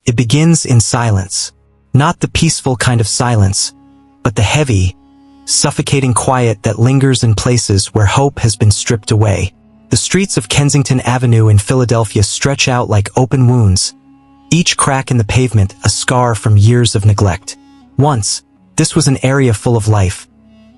It begins in silence. Not the peaceful kind of silence, but the heavy, suffocating quiet that lingers in places where hope has been stripped away. The streets of Kensington Avenue in Philadelphia stretch out like open wounds, each crack in the pavement a scar from years of neglect. Once, this was an area full of life,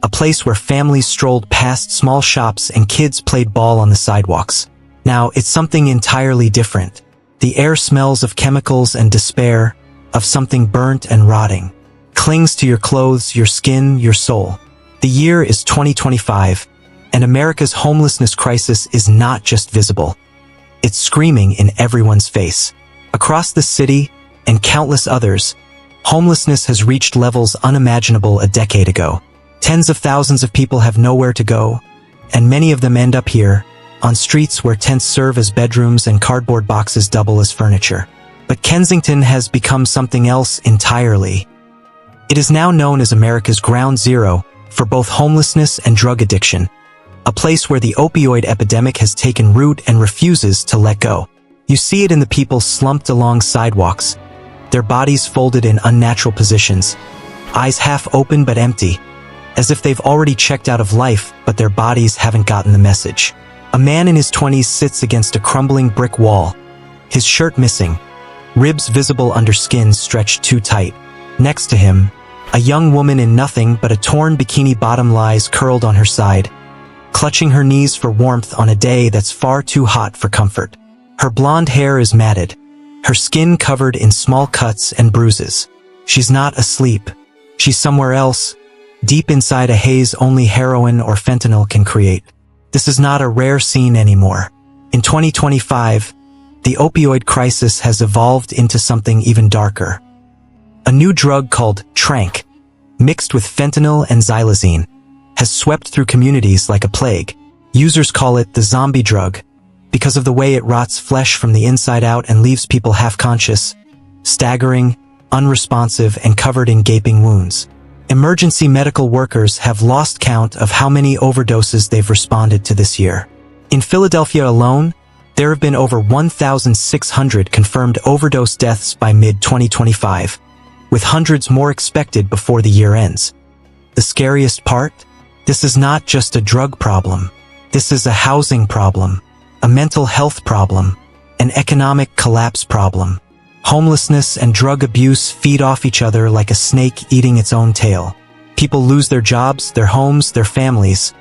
a place where families strolled past small shops and kids played ball on the sidewalks. Now, it's something entirely different. The air smells of chemicals and despair, of something burnt and rotting. Clings to your clothes, your skin, your soul. The year is 2025, and America's homelessness crisis is not just visible. It's screaming in everyone's face. Across the city, and countless others, homelessness has reached levels unimaginable a decade ago. Tens of thousands of people have nowhere to go, and many of them end up here, on streets where tents serve as bedrooms and cardboard boxes double as furniture. But Kensington has become something else entirely. It is now known as America's ground zero for both homelessness and drug addiction, a place where the opioid epidemic has taken root and refuses to let go. You see it in the people slumped along sidewalks, their bodies folded in unnatural positions, eyes half open but empty, as if they've already checked out of life but their bodies haven't gotten the message. A man in his 20s sits against a crumbling brick wall, his shirt missing, ribs visible under skin stretched too tight. Next to him, a young woman in nothing but a torn bikini bottom lies curled on her side, clutching her knees for warmth on a day that's far too hot for comfort. Her blonde hair is matted, her skin covered in small cuts and bruises. She's not asleep. She's somewhere else, deep inside a haze only heroin or fentanyl can create. This is not a rare scene anymore. In 2025, the opioid crisis has evolved into something even darker. A new drug called tranq, mixed with fentanyl and xylazine, has swept through communities like a plague. Users call it the zombie drug because of the way it rots flesh from the inside out and leaves people half-conscious, staggering, unresponsive, and covered in gaping wounds. Emergency medical workers have lost count of how many overdoses they've responded to this year. In Philadelphia alone, there have been over 1,600 confirmed overdose deaths by mid-2025, with hundreds more expected before the year ends. The scariest part? This is not just a drug problem. This is a housing problem, a mental health problem, an economic collapse problem. Homelessness and drug abuse feed off each other like a snake eating its own tail. People lose their jobs, their homes, their families.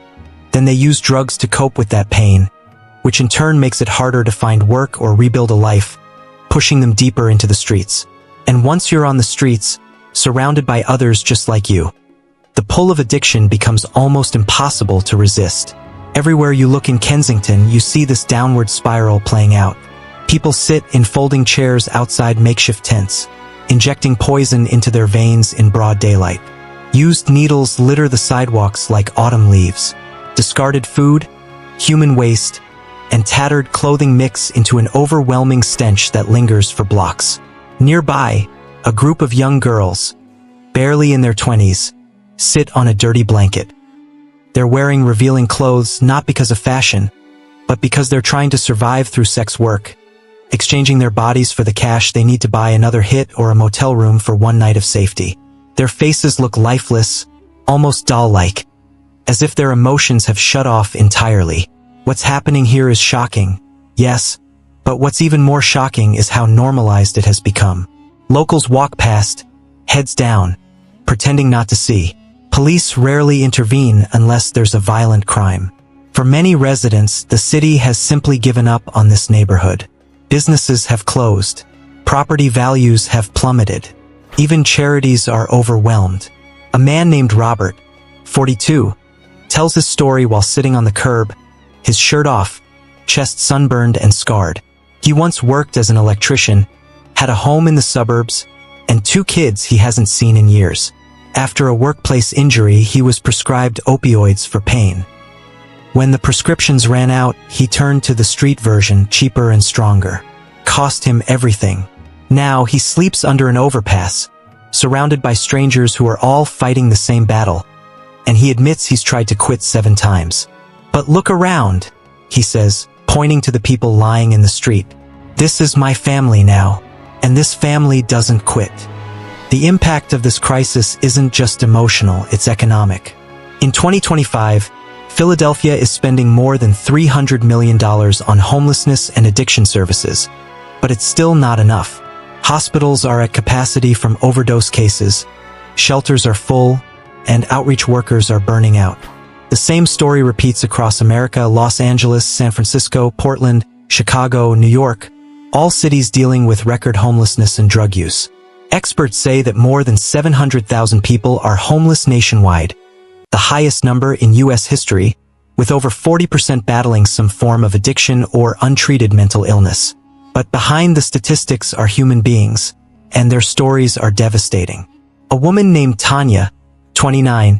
Then they use drugs to cope with that pain, which in turn makes it harder to find work or rebuild a life, pushing them deeper into the streets. And once you're on the streets, surrounded by others just like you, the pull of addiction becomes almost impossible to resist. Everywhere you look in Kensington, you see this downward spiral playing out. People sit in folding chairs outside makeshift tents, injecting poison into their veins in broad daylight. Used needles litter the sidewalks like autumn leaves. Discarded food, human waste, and tattered clothing mix into an overwhelming stench that lingers for blocks. Nearby, a group of young girls, barely in their 20s, sit on a dirty blanket. They're wearing revealing clothes not because of fashion, but because they're trying to survive through sex work, exchanging their bodies for the cash they need to buy another hit or a motel room for one night of safety. Their faces look lifeless, almost doll-like, as if their emotions have shut off entirely. What's happening here is shocking, yes, but what's even more shocking is how normalized it has become. Locals walk past, heads down, pretending not to see. Police rarely intervene unless there's a violent crime. For many residents, the city has simply given up on this neighborhood. Businesses have closed. Property values have plummeted. Even charities are overwhelmed. A man named Robert, 42, tells his story while sitting on the curb, his shirt off, chest sunburned and scarred. He once worked as an electrician, had a home in the suburbs, and 2 kids he hasn't seen in years. After a workplace injury, he was prescribed opioids for pain. When the prescriptions ran out, he turned to the street version, cheaper and stronger. Cost him everything. Now he sleeps under an overpass, surrounded by strangers who are all fighting the same battle, and he admits he's tried to quit 7 times. But look around, he says, pointing to the people lying in the street. This is my family now. And this family doesn't quit. The impact of this crisis isn't just emotional, it's economic. In 2025, Philadelphia is spending more than $300 million on homelessness and addiction services, but it's still not enough. Hospitals are at capacity from overdose cases, shelters are full, and outreach workers are burning out. The same story repeats across America: Los Angeles, San Francisco, Portland, Chicago, New York, all cities dealing with record homelessness and drug use. Experts say that more than 700,000 people are homeless nationwide, the highest number in U.S. history, with over 40% battling some form of addiction or untreated mental illness. But behind the statistics are human beings, and their stories are devastating. A woman named Tanya, 29,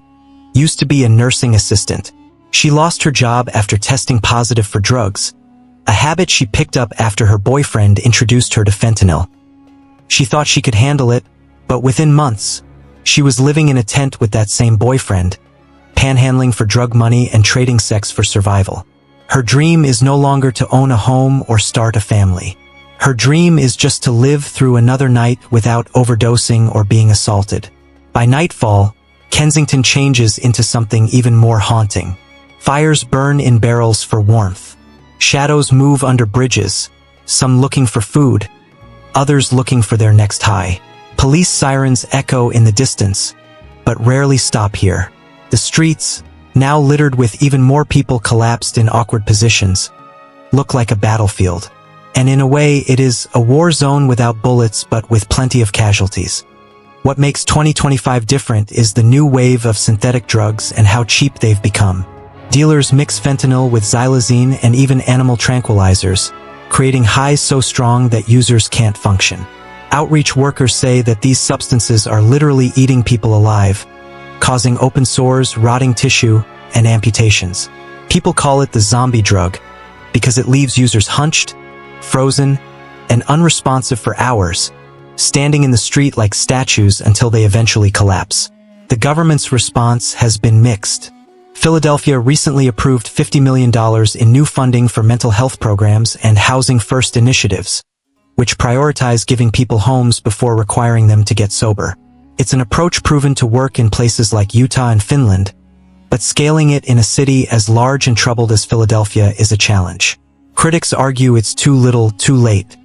used to be a nursing assistant. She lost her job after testing positive for drugs, a habit she picked up after her boyfriend introduced her to fentanyl. She thought she could handle it, but within months, she was living in a tent with that same boyfriend, panhandling for drug money and trading sex for survival. Her dream is no longer to own a home or start a family. Her dream is just to live through another night without overdosing or being assaulted. By nightfall, Kensington changes into something even more haunting. Fires burn in barrels for warmth. Shadows move under bridges, some looking for food, others looking for their next high. Police sirens echo in the distance, but rarely stop here. The streets, now littered with even more people collapsed in awkward positions, look like a battlefield. And in a way, it is a war zone without bullets but with plenty of casualties. What makes 2025 different is the new wave of synthetic drugs and how cheap they've become. Dealers mix fentanyl with xylazine and even animal tranquilizers, creating highs so strong that users can't function. Outreach workers say that these substances are literally eating people alive, causing open sores, rotting tissue, and amputations. People call it the zombie drug because it leaves users hunched, frozen, and unresponsive for hours, standing in the street like statues until they eventually collapse. The government's response has been mixed. Philadelphia recently approved $50 million in new funding for mental health programs and housing first initiatives, which prioritize giving people homes before requiring them to get sober. It's an approach proven to work in places like Utah and Finland, but scaling it in a city as large and troubled as Philadelphia is a challenge. Critics argue it's too little, too late.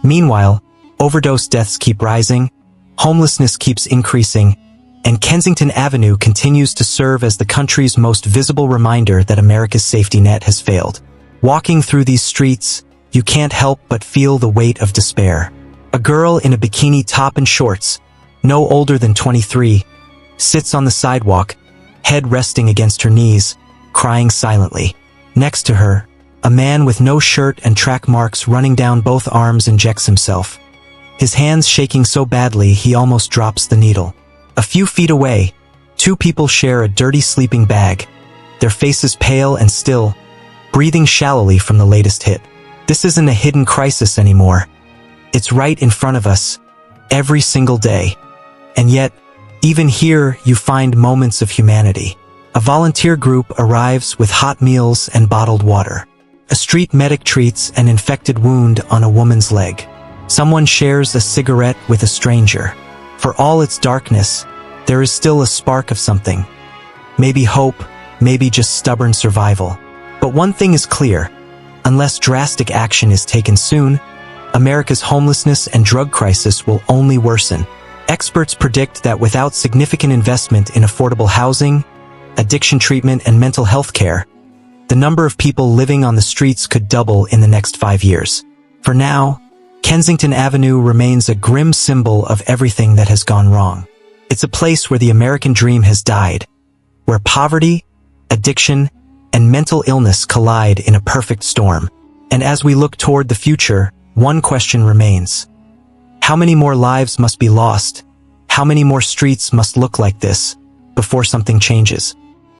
Meanwhile, overdose deaths keep rising, homelessness keeps increasing, and Kensington Avenue continues to serve as the country's most visible reminder that America's safety net has failed. Walking through these streets, you can't help but feel the weight of despair. A girl in a bikini top and shorts, no older than 23, sits on the sidewalk, head resting against her knees, crying silently. Next to her, a man with no shirt and track marks running down both arms injects himself, his hands shaking so badly he almost drops the needle. A few feet away, two people share a dirty sleeping bag, their faces pale and still, breathing shallowly from the latest hit. This isn't a hidden crisis anymore. It's right in front of us, every single day. And yet, even here you find moments of humanity. A volunteer group arrives with hot meals and bottled water. A street medic treats an infected wound on a woman's leg. Someone shares a cigarette with a stranger. For all its darkness, there is still a spark of something. Maybe hope, maybe just stubborn survival. But one thing is clear: unless drastic action is taken soon, America's homelessness and drug crisis will only worsen. Experts predict that without significant investment in affordable housing, addiction treatment, and mental health care, the number of people living on the streets could double in the next 5 years. For now, Kensington Avenue remains a grim symbol of everything that has gone wrong. It's a place where the American dream has died, where poverty, addiction, and mental illness collide in a perfect storm. And as we look toward the future, one question remains. How many more lives must be lost? How many more streets must look like this before something changes?